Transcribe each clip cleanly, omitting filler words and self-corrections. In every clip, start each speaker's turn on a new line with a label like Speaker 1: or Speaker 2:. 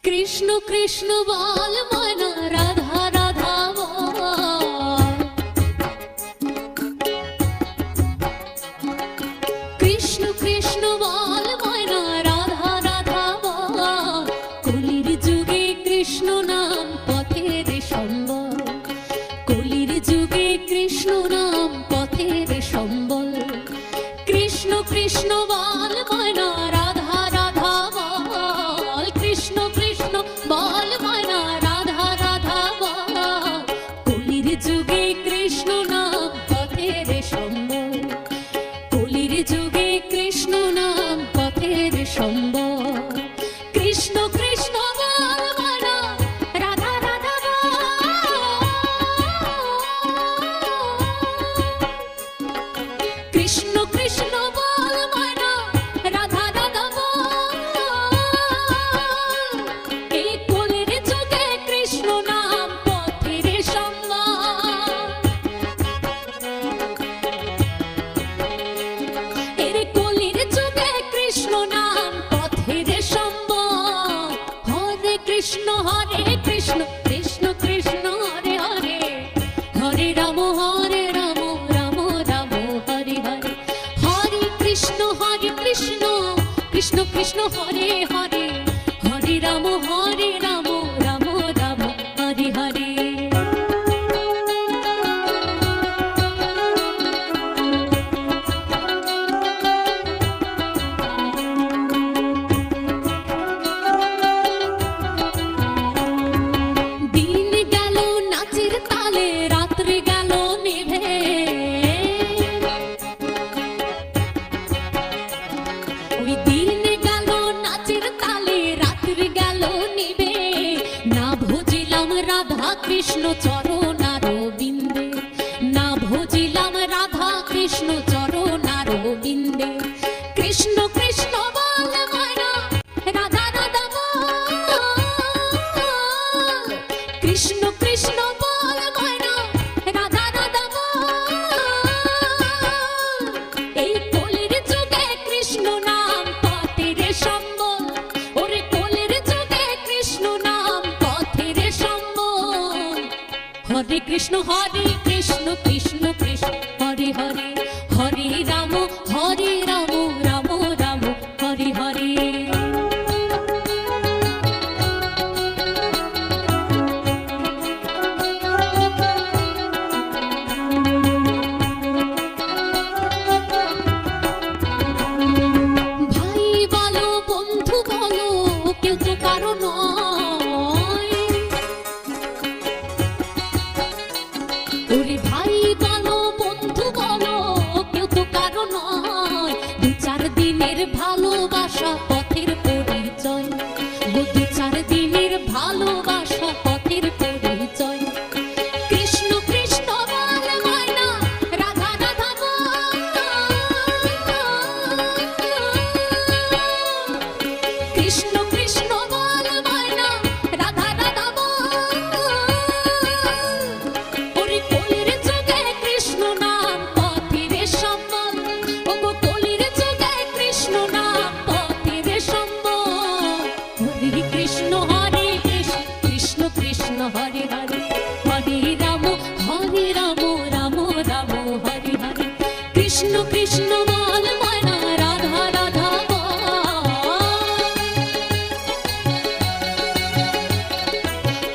Speaker 1: কৃষ্ণ কৃষ্ণ বল ময়না, রাধা রাধা বল। কৃষ্ণ কৃষ্ণ বল ময়না, রাধা রাধা বল। কলির যুগে কৃষ্ণ নাম পথের সম্বল, কলির যুগে কৃষ্ণ নাম পথের সম্বল। কৃষ্ণ কৃষ্ণ বল ময়না, রাধা রাধা বল। কৃষ্ণ কৃষ্ণ বল ময়না, রাধা রাধা বল। কলির যুগে কৃষ্ণ নাম পথের সম্বল, কলির যুগে কৃষ্ণ নাম পথের সম্বল। কৃষ্ণ কৃষ্ণ বল ময়না, রাধা রাধা বল। কৃষ্ণ কৃষ্ণ বল ময়না, রাধা রাধা বল। এই কলির যুগে কৃষ্ণ নাম পথের সম্বল, এর কলির যুগে কৃষ্ণ নাম পথের সম্বল। হরে কৃষ্ণ কৃষ্ণ কৃষ্ণ হরে হরে, হরে রাম রাম রাম হরে হরে। হরে কৃষ্ণ কৃষ্ণ কৃষ্ণ হরে হরে, হরে রাম রাম রাম হরে হরে। দিন গেল নাচের তালে, রাত্রি গেল নিভে। ওই দিন গেল নাচের তালে, রাত্রি গেল নিভে। না ভজিলাম রাধা কৃষ্ণ চরণার বিন্দে, না ভজিলাম রাধা কৃষ্ণ চরণার বিন্দে। কৃষ্ণ কৃষ্ণ বল ময়না, রাধা রাধা বল। কৃষ্ণ কৃষ্ণ বল ময়না, রাধা রাধা বল। এই কলির যুগে কৃষ্ণ নাম পথের সম্বল, ওরে কলির যুগে কৃষ্ণ নাম পথের সম্বল। হরে কৃষ্ণ কৃষ্ণ কৃষ্ণ হরে হরে, হরে রাম রাম রাম হরে হরে। ভাই বলো বন্ধু বলো, কেউ তো কারো নয়। ওরে ভাই বলো বন্ধু বলো, কেউ তো কারো নয়। দু চার দিনের ভালোবাসা পথের পরিচয়, দু চার দিনের ভালোবাসা পথের পরিচয়। কৃষ্ণ কৃষ্ণ বল ময়না, রাধা রাধা বল। কৃষ্ণ কৃষ্ণ বল ময়না, রাধা রাধা বল। ওরে কলির যুগে কৃষ্ণ নাম পথের সম্বল, ওগো কলির যুগে কৃষ্ণ নাম পথের সম্বল। হরে কৃষ্ণ কৃষ্ণ কৃষ্ণ হরে হরে, হরে রাম রাম রাম হরে হরে। কৃষ্ণ কৃষ্ণ বল ময়না, রাধা রাধা বল।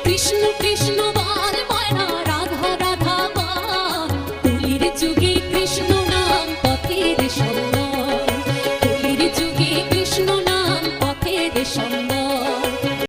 Speaker 1: কৃষ্ণ কৃষ্ণ